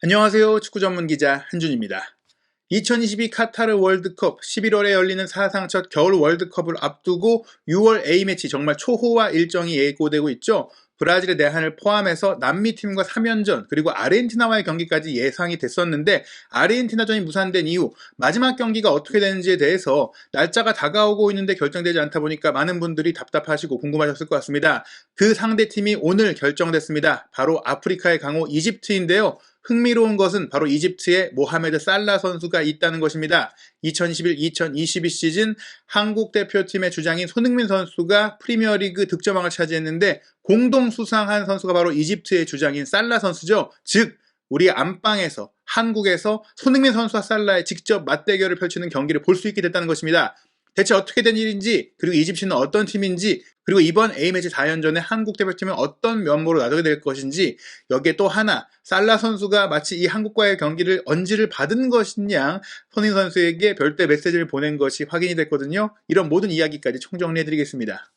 안녕하세요. 축구 전문 기자 한준입니다. 2022 카타르 월드컵 11월에 열리는 사상 첫 겨울 월드컵을 앞두고 6월 A매치 정말 초호화 일정이 예고되고 있죠. 브라질의 내한을 포함해서 남미팀과 3연전 그리고 아르헨티나와의 경기까지 예상이 됐었는데 아르헨티나전이 무산된 이후 마지막 경기가 어떻게 되는지에 대해서 날짜가 다가오고 있는데 결정되지 않다 보니까 많은 분들이 답답하시고 궁금하셨을 것 같습니다. 그 상대팀이 오늘 결정됐습니다. 바로 아프리카의 강호 이집트인데요. 흥미로운 것은 바로 이집트에 모하메드 살라 선수가 있다는 것입니다. 2021-2022 시즌 한국 대표팀의 주장인 손흥민 선수가 프리미어리그 득점왕을 차지했는데 공동 수상한 선수가 바로 이집트의 주장인 살라 선수죠. 즉 우리 안방에서 한국에서 손흥민 선수와 살라의 직접 맞대결을 펼치는 경기를 볼 수 있게 됐다는 것입니다. 대체 어떻게 된 일인지, 그리고 이집트는 어떤 팀인지, 그리고 이번 A매치 4연전에 한국 대표팀은 어떤 면모로 나서게 될 것인지, 여기에 또 하나 살라 선수가 마치 이 한국과의 경기를 언지를 받은 것이냐 손흥민 선수에게 별도의 메시지를 보낸 것이 확인이 됐거든요. 이런 모든 이야기까지 총정리해드리겠습니다.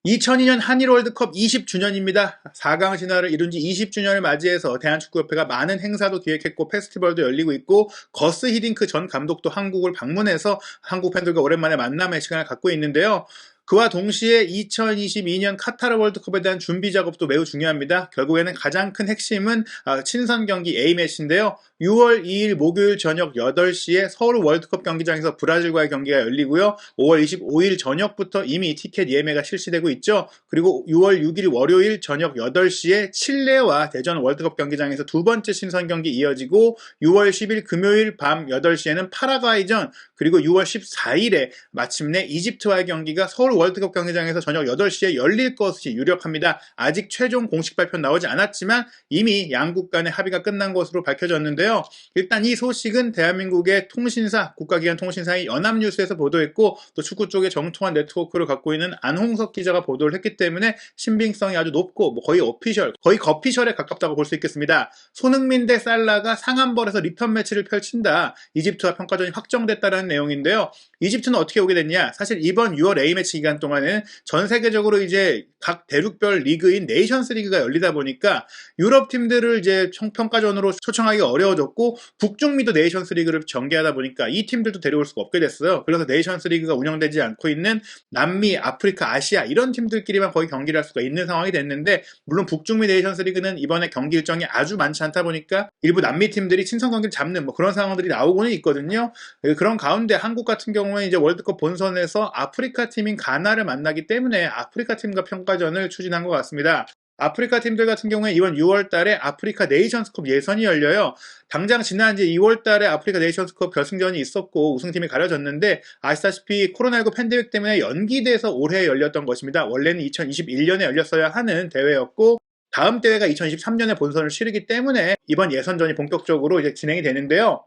2002년 한일 월드컵 20주년입니다. 4강 진화를 이룬 지 20주년을 맞이해서 대한축구협회가 많은 행사도 기획했고 페스티벌도 열리고 있고 거스 히딩크 전 감독도 한국을 방문해서 한국 팬들과 오랜만에 만남의 시간을 갖고 있는데요. 그와 동시에 2022년 카타르 월드컵에 대한 준비 작업도 매우 중요합니다. 결국에는 가장 큰 핵심은 친선 경기 A매치인데요. 6월 2일 목요일 저녁 8시에 서울 월드컵 경기장에서 브라질과의 경기가 열리고요. 5월 25일 저녁부터 이미 티켓 예매가 실시되고 있죠. 그리고 6월 6일 월요일 저녁 8시에 칠레와 대전 월드컵 경기장에서 두 번째 친선 경기 이어지고 6월 10일 금요일 밤 8시에는 파라과이전, 그리고 6월 14일에 마침내 이집트와의 경기가 서울 월드컵 경기장에서 저녁 8시에 열릴 것이 유력합니다. 아직 최종 공식 발표는 나오지 않았지만 이미 양국 간의 합의가 끝난 것으로 밝혀졌는데요. 일단 이 소식은 대한민국의 통신사, 국가기관 통신사인 연합뉴스에서 보도했고 또 축구 쪽에 정통한 네트워크를 갖고 있는 안홍석 기자가 보도를 했기 때문에 신빙성이 아주 높고 거의 오피셜, 거의 거피셜에 가깝다고 볼 수 있겠습니다. 손흥민 대 살라가 상한벌에서 리턴 매치를 펼친다. 이집트와 평가전이 확정됐다는 내용인데요. 이집트는 어떻게 오게 됐냐? 사실 이번 6월 A매치 기간 동안은 전 세계적으로 이제 각 대륙별 리그인 네이션스 리그가 열리다 보니까 유럽 팀들을 이제 평가전으로 초청하기가 어려워졌고 북중미도 네이션스 리그를 전개하다 보니까 이 팀들도 데려올 수가 없게 됐어요. 그래서 네이션스 리그가 운영되지 않고 있는 남미, 아프리카, 아시아 이런 팀들끼리만 거의 경기를 할 수가 있는 상황이 됐는데, 물론 북중미 네이션스 리그는 이번에 경기 일정이 아주 많지 않다 보니까 일부 남미 팀들이 친선 경기를 잡는 그런 상황들이 나오고는 있거든요. 그런 가운데 한국 같은 경우는 이제 월드컵 본선에서 아프리카 팀인 가나를 만나기 때문에 아프리카 팀과 평가전을 추진한 것 같습니다. 아프리카 팀들 같은 경우에 이번 6월 달에 아프리카 네이션스컵 예선이 열려요. 당장 지난 이제 2월 달에 아프리카 네이션스컵 결승전이 있었고 우승팀이 가려졌는데 아시다시피 코로나19 팬데믹 때문에 연기돼서 올해 열렸던 것입니다. 원래는 2021년에 열렸어야 하는 대회였고 다음 대회가 2023년에 본선을 치르기 때문에 이번 예선전이 본격적으로 이제 진행이 되는데요.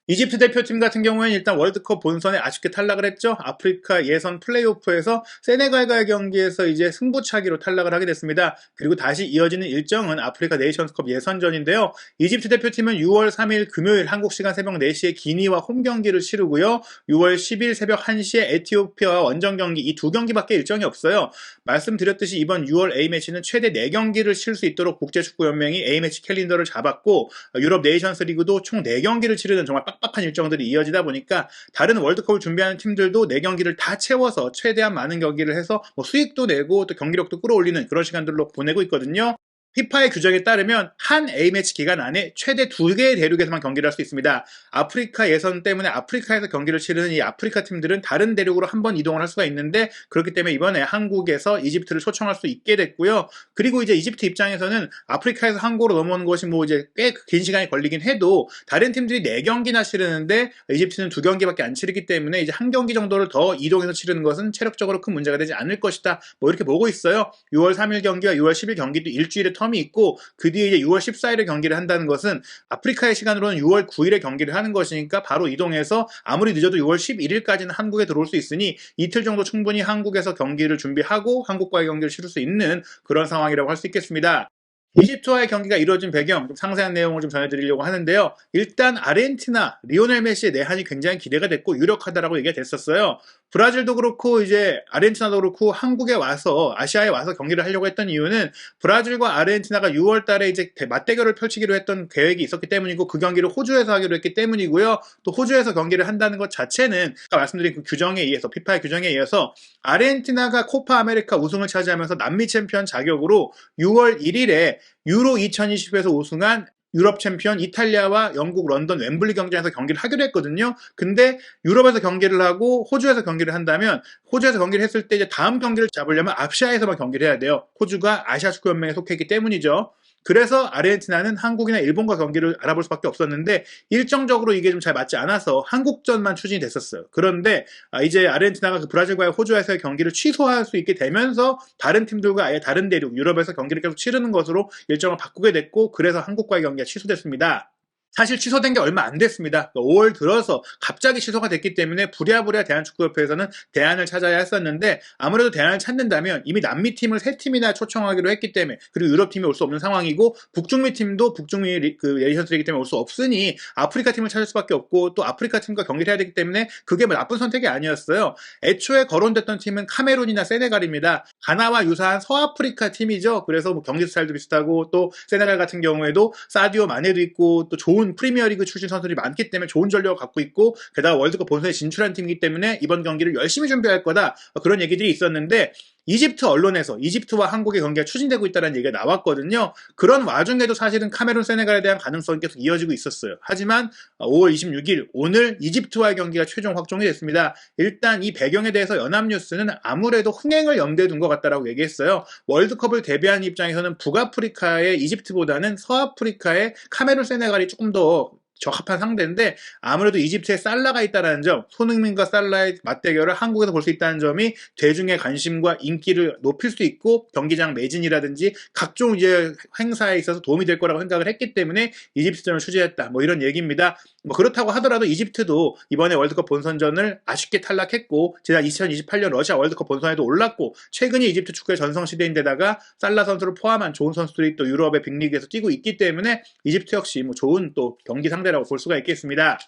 이집트 대표팀 같은 경우에는 일단 월드컵 본선에 아쉽게 탈락을 했죠. 아프리카 예선 플레이오프에서 세네갈과의 경기에서 이제 승부차기로 탈락을 하게 됐습니다. 그리고 다시 이어지는 일정은 아프리카 네이션스컵 예선전인데요. 이집트 대표팀은 6월 3일 금요일 한국 시간 새벽 4시에 기니와 홈 경기를 치르고요. 6월 10일 새벽 1시에 에티오피아와 원정 경기, 이 두 경기밖에 일정이 없어요. 말씀드렸듯이 이번 6월 A매치는 최대 4경기를 칠 수 있도록 국제축구연맹이 A매치 캘린더를 잡았고 유럽 네이션스 리그도 총 4경기를 치르는 정말 빡빡한 일정들이 이어지다 보니까 다른 월드컵을 준비하는 팀들도 4경기를 다 채워서 최대한 많은 경기를 해서 수익도 내고 또 경기력도 끌어올리는 그런 시간들로 보내고 있거든요. 피파의 규정에 따르면 한 A매치 기간 안에 최대 2개의 대륙에서만 경기를 할 수 있습니다. 아프리카 예선 때문에 아프리카에서 경기를 치르는 이 아프리카 팀들은 다른 대륙으로 한 번 이동을 할 수가 있는데 그렇기 때문에 이번에 한국에서 이집트를 초청할 수 있게 됐고요. 그리고 이제 이집트 입장에서는 아프리카에서 한국으로 넘어오는 것이 이제 꽤 긴 시간이 걸리긴 해도 다른 팀들이 4경기나 치르는데 이집트는 2경기밖에 안 치르기 때문에 이제 한 경기 정도를 더 이동해서 치르는 것은 체력적으로 큰 문제가 되지 않을 것이다. 이렇게 보고 있어요. 6월 3일 경기와 6월 10일 경기도 일주일의 텀이 있고 그 뒤에 이제 6월 14일에 경기를 한다는 것은 아프리카의 시간으로는 6월 9일에 경기를 하는 것이니까 바로 이동해서 아무리 늦어도 6월 11일까지는 한국에 들어올 수 있으니 이틀 정도 충분히 한국에서 경기를 준비하고 한국과의 경기를 치를 수 있는 그런 상황이라고 할 수 있겠습니다. 이집트와의 경기가 이루어진 배경, 좀 상세한 내용을 좀 전해드리려고 하는데요. 일단 아르헨티나, 리오넬 메시의 내한이 굉장히 기대가 됐고 유력하다라고 얘기가 됐었어요. 브라질도 그렇고 이제 아르헨티나도 그렇고 한국에 와서 아시아에 와서 경기를 하려고 했던 이유는 브라질과 아르헨티나가 6월 달에 이제 맞대결을 펼치기로 했던 계획이 있었기 때문이고 그 경기를 호주에서 하기로 했기 때문이고요. 또 호주에서 경기를 한다는 것 자체는 아까 말씀드린 그 규정에 의해서 피파의 규정에 의해서 아르헨티나가 코파 아메리카 우승을 차지하면서 남미 챔피언 자격으로 6월 1일에 유로 2020에서 우승한 유럽 챔피언 이탈리아와 영국 런던 웸블리 경기장에서 경기를 하기로 했거든요. 근데 유럽에서 경기를 하고 호주에서 경기를 한다면 호주에서 경기를 했을 때 이제 다음 경기를 잡으려면 아시아에서만 경기를 해야 돼요. 호주가 아시아 축구 연맹에 속해 있기 때문이죠. 그래서 아르헨티나는 한국이나 일본과 경기를 알아볼 수밖에 없었는데 일정적으로 이게 좀 잘 맞지 않아서 한국전만 추진이 됐었어요. 그런데 이제 아르헨티나가 그 브라질과의 호주에서의 경기를 취소할 수 있게 되면서 다른 팀들과 아예 다른 대륙 유럽에서 경기를 계속 치르는 것으로 일정을 바꾸게 됐고 그래서 한국과의 경기가 취소됐습니다. 사실 취소된 게 얼마 안 됐습니다. 5월 들어서 갑자기 취소가 됐기 때문에 부랴부랴 대한축구협회에서는 대안을 찾아야 했었는데 아무래도 대안을 찾는다면 이미 남미팀을 3팀이나 초청하기로 했기 때문에 그리고 유럽팀이 올 수 없는 상황이고 북중미팀도 북중미 그 네이션스리기 때문에 올 수 없으니 아프리카 팀을 찾을 수밖에 없고 또 아프리카 팀과 경기를 해야 되기 때문에 그게 뭐 나쁜 선택이 아니었어요. 애초에 거론됐던 팀은 카메룬이나 세네갈입니다. 가나와 유사한 서아프리카 팀이죠. 그래서 뭐 경기 스타일도 비슷하고 또 세네갈 같은 경우에도 사디오 마네도 있고 또 좋은 프리미어리그 출신 선수들이 많기 때문에 좋은 전력을 갖고 있고 게다가 월드컵 본선에 진출한 팀이기 때문에 이번 경기를 열심히 준비할 거다 그런 얘기들이 있었는데 이집트 언론에서 이집트와 한국의 경기가 추진되고 있다는 얘기가 나왔거든요. 그런 와중에도 사실은 카메룬 세네갈에 대한 가능성이 계속 이어지고 있었어요. 하지만 5월 26일 오늘 이집트와의 경기가 최종 확정이 됐습니다. 일단 이 배경에 대해서 연합뉴스는 아무래도 흥행을 염두에 둔 것 같다라고 얘기했어요. 월드컵을 대비한 입장에서는 북아프리카의 이집트보다는 서아프리카의 카메룬 세네갈이 조금 더 적합한 상대인데 아무래도 이집트에 살라가 있다는 점, 손흥민과 살라의 맞대결을 한국에서 볼 수 있다는 점이 대중의 관심과 인기를 높일 수 있고 경기장 매진이라든지 각종 이제 행사에 있어서 도움이 될 거라고 생각을 했기 때문에 이집트전을 취재했다. 뭐 이런 얘기입니다. 뭐 그렇다고 하더라도 이집트도 이번에 월드컵 본선전을 아쉽게 탈락했고 지난 2028년 러시아 월드컵 본선에도 올랐고 최근에 이집트 축구의 전성시대인데다가 살라 선수를 포함한 좋은 선수들이 또 유럽의 빅리그에서 뛰고 있기 때문에 이집트 역시 뭐 좋은 또 경기 상대라고 볼 수가 있겠습니다.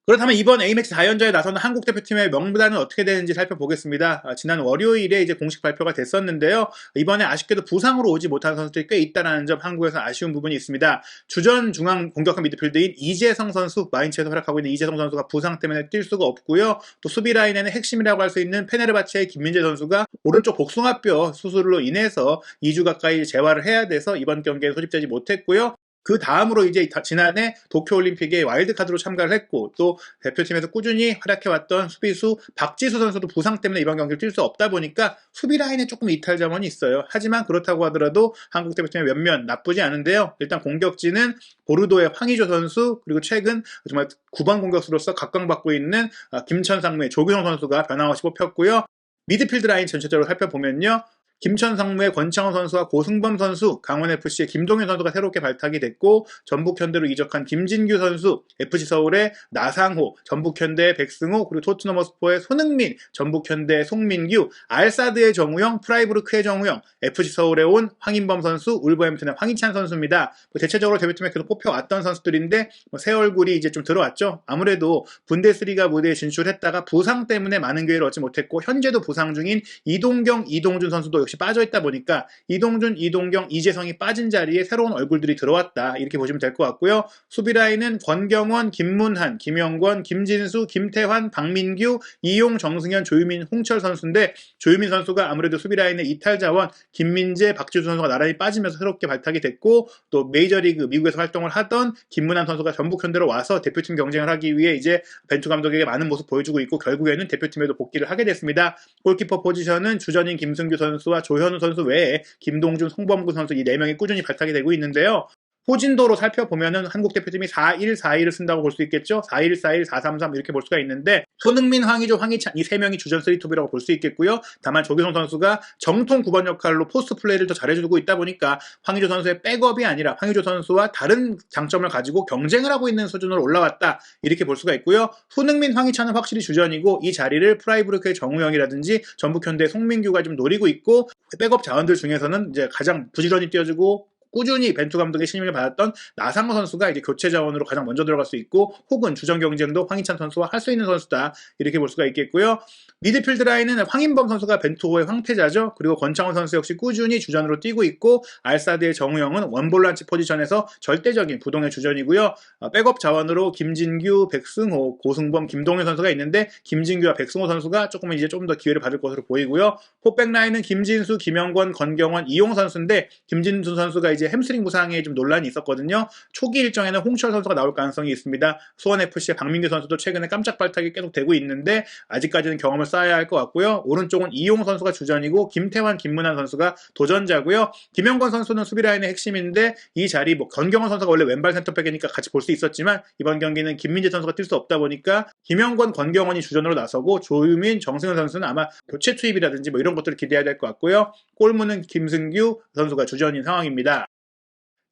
그렇다면 이번 A매치 4연전에 나서는 한국 대표팀의 명단은 어떻게 되는지 살펴보겠습니다. 지난 월요일에 이제 공식 발표가 됐었는데요. 이번에 아쉽게도 부상으로 오지 못한 선수들이 꽤 있다는 점 한국에서 아쉬운 부분이 있습니다. 주전 중앙 공격형 미드필더인 이재성 선수, 마인츠에서 활약하고 있는 이재성 선수가 부상 때문에 뛸 수가 없고요. 또 수비 라인에는 핵심이라고 할 수 있는 페네르바체의 김민재 선수가 오른쪽 복숭아뼈 수술로 인해서 2주 가까이 재활을 해야 돼서 이번 경기에 소집되지 못했고요. 그 다음으로 이제 지난해 도쿄올림픽에 와일드카드로 참가를 했고 또 대표팀에서 꾸준히 활약해왔던 수비수 박지수 선수도 부상 때문에 이번 경기를 뛸 수 없다 보니까 수비 라인에 조금 이탈 점은 있어요. 하지만 그렇다고 하더라도 한국 대표팀의 면면 나쁘지 않은데요. 일단 공격진은 보르도의 황의조 선수 그리고 최근 정말 9번 공격수로서 각광받고 있는 김천상무의 조규성 선수가 변함없이 뽑혔고요. 미드필드 라인 전체적으로 살펴보면요. 김천상무의 권창훈 선수와 고승범 선수, 강원FC의 김동현 선수가 새롭게 발탁이 됐고 전북현대로 이적한 김진규 선수, FC서울의 나상호, 전북현대의 백승호, 그리고 토트넘 허스퍼의 손흥민, 전북현대의 송민규, 알사드의 정우영, 프라이부르크의 정우영, FC서울에 온 황인범 선수, 울버햄튼의 황희찬 선수입니다. 대체적으로 대표팀에 계속 뽑혀왔던 선수들인데 새 얼굴이 이제 좀 들어왔죠. 아무래도 분데스리가 무대에 진출했다가 부상 때문에 많은 기회를 얻지 못했고 현재도 부상 중인 이동경, 이동준 선수도 역시 빠져있다 보니까 이동준, 이동경, 이재성이 빠진 자리에 새로운 얼굴들이 들어왔다 이렇게 보시면 될 것 같고요. 수비라인은 권경원, 김문한, 김영권, 김진수, 김태환, 박민규, 이용, 정승현, 조유민, 홍철 선수인데 조유민 선수가 아무래도 수비라인의 이탈 자원 김민재, 박지수 선수가 나란히 빠지면서 새롭게 발탁이 됐고 또 메이저리그 미국에서 활동을 하던 김문한 선수가 전북현대로 와서 대표팀 경쟁을 하기 위해 이제 벤투 감독에게 많은 모습 보여주고 있고 결국에는 대표팀에도 복귀를 하게 됐습니다. 골키퍼 포지션은 주전인 김승규 선수와 조현우 선수 외에 김동준, 송범구 선수 이 4명이 꾸준히 발탁이 되고 있는데요. 포진도로 살펴보면은 한국 대표팀이 4-1-4-1을 쓴다고 볼 수 있겠죠. 4-1-4-1, 4-3-3 이렇게 볼 수가 있는데 손흥민, 황의조, 황희찬 이 3명이 주전 3투비라고 볼 수 있겠고요. 다만 조규성 선수가 정통 9번 역할로 포스트 플레이를 더 잘해주고 있다 보니까 황의조 선수의 백업이 아니라 황의조 선수와 다른 장점을 가지고 경쟁을 하고 있는 수준으로 올라왔다 이렇게 볼 수가 있고요. 손흥민, 황희찬은 확실히 주전이고 이 자리를 프라이부르크의 정우영이라든지 전북현대의 송민규가 좀 노리고 있고 백업 자원들 중에서는 이제 가장 부지런히 뛰어주고 꾸준히 벤투 감독의 신임을 받았던 나상호 선수가 이제 교체 자원으로 가장 먼저 들어갈 수 있고 혹은 주전 경쟁도 황희찬 선수와 할 수 있는 선수다 이렇게 볼 수가 있겠고요. 미드필드 라인은 황인범 선수가 벤투호의 황태자죠. 그리고 권창훈 선수 역시 꾸준히 주전으로 뛰고 있고 알사드의 정우영은 원볼란치 포지션에서 절대적인 부동의 주전이고요. 백업 자원으로 김진규, 백승호, 고승범, 김동현 선수가 있는데 김진규와 백승호 선수가 조금 더 기회를 받을 것으로 보이고요. 포백 라인은 김진수, 김영권, 권경원, 이용 선수인데 김진수 선수가 이제 햄스트링 부상에 좀 논란이 있었거든요. 초기 일정에는 홍철 선수가 나올 가능성이 있습니다. 수원FC의 박민규 선수도 최근에 깜짝 발탁이 계속 되고 있는데 아직까지는 경험을 쌓아야 할 것 같고요. 오른쪽은 이용 선수가 주전이고 김태환, 김문환 선수가 도전자고요. 김영권 선수는 수비 라인의 핵심인데 이 자리 권경원 선수가 원래 왼발 센터백이니까 같이 볼 수 있었지만 이번 경기는 김민재 선수가 뛸 수 없다 보니까 김영권, 권경원이 주전으로 나서고 조유민, 정승현 선수는 아마 교체 투입이라든지 이런 것들을 기대해야 될 것 같고요. 골문은 김승규 선수가 주전인 상황입니다.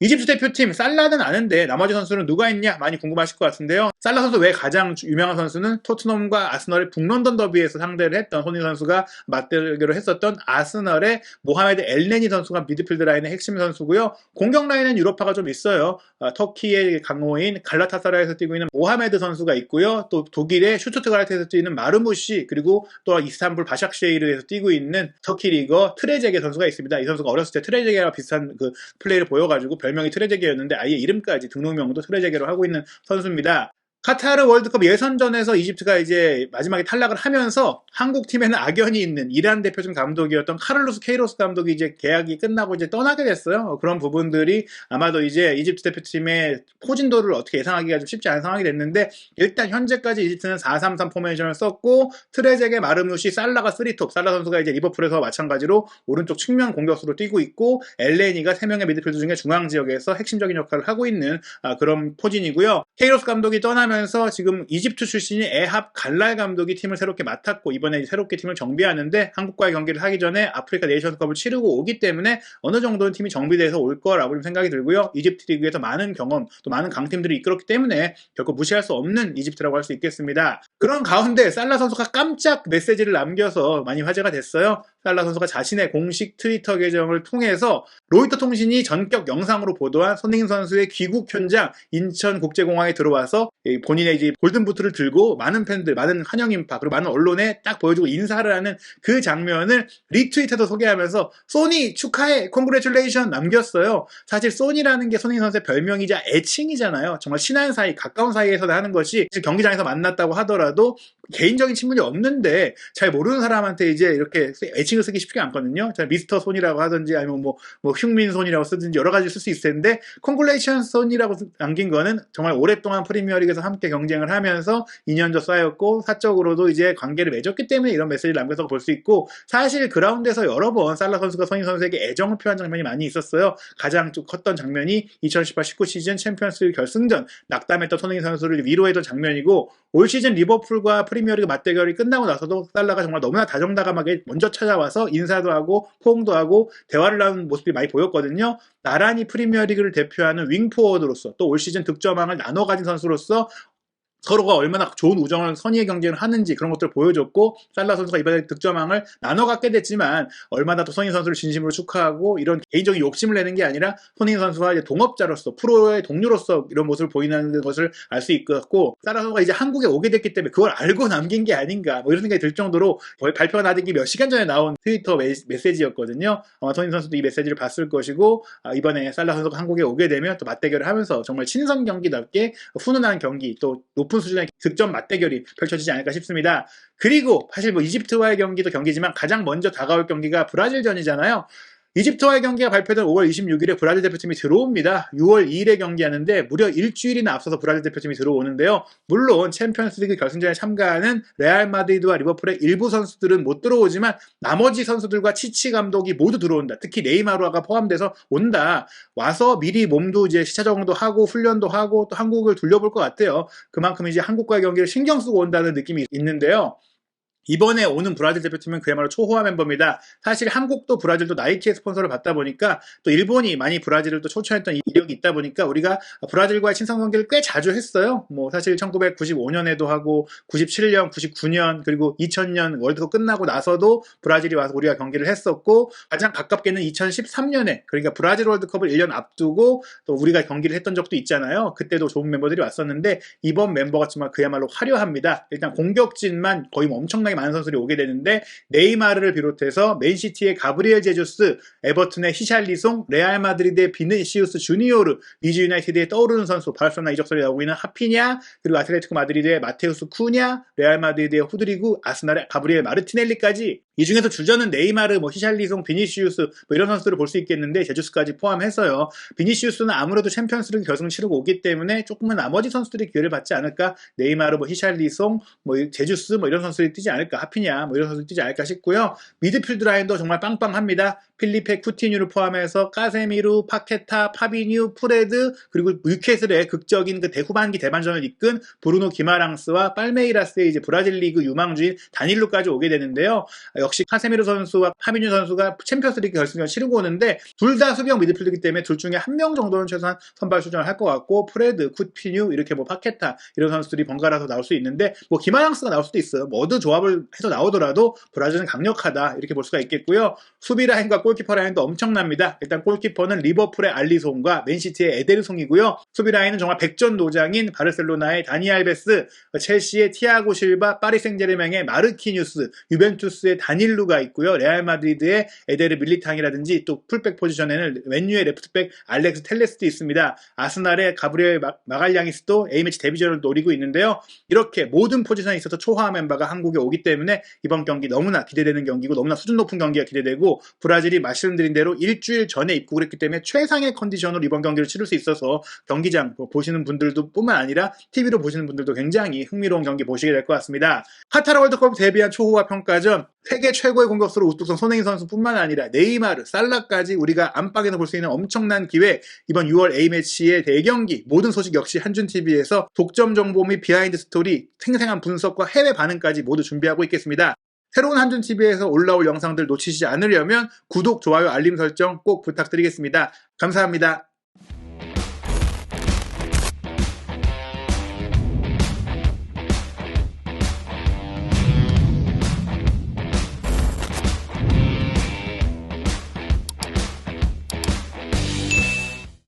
이집트 대표팀 살라는 아는데 나머지 선수는 누가 있냐 많이 궁금하실 것 같은데요. 살라 선수 외 가장 유명한 선수는 토트넘과 아스널의 북런던 더비에서 상대를 했던 손흥민 선수가 맞대결을 했었던 아스널의 모하메드 엘네니 선수가 미드필드 라인의 핵심 선수고요. 공격 라인은 유로파가 좀 있어요. 터키의 강호인 갈라타사라에서 뛰고 있는 모하메드 선수가 있고요. 또 독일의 슈투트가르트에서 뛰는 마르무시 그리고 또 이스탄불 바샥쉐이르에서 뛰고 있는 터키 리거 트레제게 선수가 있습니다. 이 선수가 어렸을 때 트레제게와 비슷한 그 플레이를 보여가지고 별명이 트레제게였는데 아예 이름까지 등록명도 트레제게로 하고 있는 선수입니다. 카타르 월드컵 예선전에서 이집트가 이제 마지막에 탈락을 하면서 한국 팀에는 악연이 있는 이란 대표팀 감독이었던 카를로스 케이로스 감독이 이제 계약이 끝나고 이제 떠나게 됐어요. 그런 부분들이 아마도 이제 이집트 대표팀의 포진도를 어떻게 예상하기가 좀 쉽지 않은 상황이 됐는데 일단 현재까지 이집트는 4-3-3 포메이션을 썼고 트레제게, 마르무시, 살라가 3톱, 살라 선수가 이제 리버풀에서 마찬가지로 오른쪽 측면 공격수로 뛰고 있고 엘레니가 3명의 미드필더 중에 중앙 지역에서 핵심적인 역할을 하고 있는 그런 포진이고요. 케이로스 감독이 떠나면 지금 이집트 출신인 에합 갈랄 감독이 팀을 새롭게 맡았고 이번에 새롭게 팀을 정비하는데 한국과의 경기를 하기 전에 아프리카 네이션스컵을 치르고 오기 때문에 어느 정도는 팀이 정비돼서 올 거라고 생각이 들고요. 이집트 리그에서 많은 경험 또 많은 강팀들이 이끌었기 때문에 결코 무시할 수 없는 이집트라고 할 수 있겠습니다. 그런 가운데 살라 선수가 깜짝 메시지를 남겨서 많이 화제가 됐어요. 살라 선수가 자신의 공식 트위터 계정을 통해서 로이터 통신이 전격 영상으로 보도한 손흥민 선수의 귀국 현장 인천국제공항에 들어와서 본인의 이제 골든부트를 들고 많은 팬들, 많은 환영 인파 그리고 많은 언론에 딱 보여주고 인사를 하는 그 장면을 리트윗해서 소개하면서 소니 축하해, 콩그레츄레이션 남겼어요. 사실 소니라는 게 손흥민 선수의 별명이자 애칭이잖아요. 정말 친한 사이, 가까운 사이에서 하는 것이 경기장에서 만났다고 하더라도 개인적인 친분이 없는데 잘 모르는 사람한테 이제 이렇게 애칭을 쓰기 쉽지 않거든요. 미스터 손이라고 하든지 아니면 뭐 흉민 손이라고 쓰든지 여러 가지 쓸 수 있을 텐데 콩글레이션 손이라고 남긴 거는 정말 오랫동안 프리미어리그에서 함께 경쟁을 하면서 2년도 쌓였고 사적으로도 이제 관계를 맺었기 때문에 이런 메시지를 남겨서 볼 수 있고 사실 그라운드에서 여러 번 살라 선수가 손흥민 선수에게 애정을 표한 장면이 많이 있었어요. 가장 좀 컸던 장면이 2018-19 시즌 챔피언스리그 결승전 낙담했던 손흥민 선수를 위로했던 장면이고 올 시즌 리버풀과 프리미어리그 맞대결이 끝나고 나서도 살라가 정말 너무나 다정다감하게 먼저 찾아와서 인사도 하고 포옹도 하고 대화를 나누는 모습이 많이 보였거든요. 나란히 프리미어리그를 대표하는 윙포워드로서 또 올 시즌 득점왕을 나눠 가진 선수로서 서로가 얼마나 좋은 우정을 선의의 경쟁을 하는지 그런 것들을 보여줬고 살라 선수가 이번에 득점왕을 나눠 갖게 됐지만 얼마나 또 손흥민 선수를 진심으로 축하하고 이런 개인적인 욕심을 내는 게 아니라 손흥민 선수와 이제 동업자로서 프로의 동료로서 이런 모습을 보이는 것을 알 수 있고 살라 선수가 이제 한국에 오게 됐기 때문에 그걸 알고 남긴 게 아닌가 이런 생각이 들 정도로 발표가 나기 몇 시간 전에 나온 트위터 메시지였거든요. 아마 손흥민 선수도 이 메시지를 봤을 것이고 이번에 살라 선수가 한국에 오게 되면 또 맞대결을 하면서 정말 친선 경기답게 훈훈한 경기 또 높은 수준의 득점 맞대결이 펼쳐지지 않을까 싶습니다. 그리고 사실 이집트와의 경기도 경기지만 가장 먼저 다가올 경기가 브라질전이잖아요. 이집트와의 경기가 발표된 5월 26일에 브라질 대표팀이 들어옵니다. 6월 2일에 경기하는데 무려 일주일이나 앞서서 브라질 대표팀이 들어오는데요. 물론 챔피언스리그 결승전에 참가하는 레알 마드리드와 리버풀의 일부 선수들은 못 들어오지만 나머지 선수들과 치치 감독이 모두 들어온다. 특히 네이마르가 포함돼서 온다. 와서 미리 몸도 이제 시차 적응도 하고 훈련도 하고 또 한국을 둘러볼 것 같아요. 그만큼 이제 한국과의 경기를 신경 쓰고 온다는 느낌이 있는데요. 이번에 오는 브라질 대표팀은 그야말로 초호화 멤버입니다. 사실 한국도 브라질도 나이키의 스폰서를 받다 보니까 또 일본이 많이 브라질을 또 초청했던 이력이 있다 보니까 우리가 브라질과의 친선 경기를 꽤 자주 했어요. 뭐 사실 1995년에도 하고 97년, 99년 그리고 2000년 월드컵 끝나고 나서도 브라질이 와서 우리가 경기를 했었고 가장 가깝게는 2013년에 그러니까 브라질 월드컵을 1년 앞두고 또 우리가 경기를 했던 적도 있잖아요. 그때도 좋은 멤버들이 왔었는데 이번 멤버가 정말 그야말로 화려합니다. 일단 공격진만 거의 뭐 엄청나게 많은 선수들이 오게 되는데 네이마르를 비롯해서 맨시티의 가브리엘 제주스, 에버튼의 히샬리송, 레알 마드리드의 비니시우스 주니오르, 리즈 유나이티드의 떠오르는 선수, 바르셀로나 이적설이 나오고 있는 하피냐, 그리고 아틀레티코 마드리드의 마테우스 쿠냐, 레알 마드리드의 후드리구, 아스날의 가브리엘 마르티넬리까지 이 중에서 주전은 네이마르, 뭐 히샬리송, 비니시우스 뭐 이런 선수들을 볼 수 있겠는데 제주스까지 포함해서요. 비니시우스는 아무래도 챔피언스리그 결승 치르고 오기 때문에 조금은 나머지 선수들이 기회를 받지 않을까. 네이마르, 뭐 히샬리송, 뭐 제주스 뭐 이런 선수들이 뛰지 않을까. 하피냐 뭐 이런 선수들이 뛰지 않을까 싶고요. 미드필드 라인도 정말 빵빵합니다. 필리페 쿠티뉴를 포함해서 까세미루, 파케타, 파비뉴, 프레드 그리고 뉴캐슬의 극적인 그 대후반기 대반전을 이끈 브루노 기마랑스와 팔메이라스의 이제 브라질 리그 유망주인 다닐루까지 오게 되는데요. 역시 카세미루 선수와 파비뉴 선수가 챔피언스리그 결승을 치르고 오는데 둘 다 수비형 미드필드이기 때문에 둘 중에 한 명 정도는 최소한 선발 출전을 할 것 같고 프레드, 쿠티뉴 이렇게 뭐 파케타 이런 선수들이 번갈아서 나올 수 있는데 뭐 기마랑스가 나올 수도 있어요. 뭐 어느 조합을 해서 나오더라도 브라질은 강력하다 이렇게 볼 수가 있겠고요. 수비 라인과 골키퍼 라인도 엄청납니다. 일단 골키퍼는 리버풀의 알리송과 맨시티의 에데르송이고요. 수비 라인은 정말 백전노장인 바르셀로나의 다니 알베스, 첼시의 티아고 실바, 파리 생제르맹의 마르키뉴스, 유벤투스의 다닐루가 있고요. 레알 마드리드의 에데르 밀리탕이라든지 또 풀백 포지션에는 맨유의 레프트백 알렉스 텔레스도 있습니다. 아스날의 가브리엘 마갈량이스도 A매치 데뷔전을 노리고 있는데요. 이렇게 모든 포지션에 있어서 초호화 멤버가 한국에 오기 때문에 이번 경기 너무나 기대되는 경기고 너무나 수준 높은 경기가 기대되고 브라질이 말씀드린 대로 일주일 전에 입국을 했기 때문에 최상의 컨디션으로 이번 경기를 치를 수 있어서 경기장 보시는 분들도 뿐만 아니라 TV로 보시는 분들도 굉장히 흥미로운 경기 보시게 될 것 같습니다. 카타르 월드컵 데뷔한 초호화 평가전 세계 최고의 공격수로 우뚝 선 손흥민 선수뿐만 아니라 네이마르, 살라까지 우리가 안방에서 볼 수 있는 엄청난 기회 이번 6월 A매치의 대경기 모든 소식 역시 한준TV에서 독점 정보 및 비하인드 스토리 생생한 분석과 해외 반응까지 모두 준비하고 있겠습니다. 새로운 한준TV에서 올라올 영상들 놓치지 않으려면 구독, 좋아요, 알림 설정 꼭 부탁드리겠습니다. 감사합니다.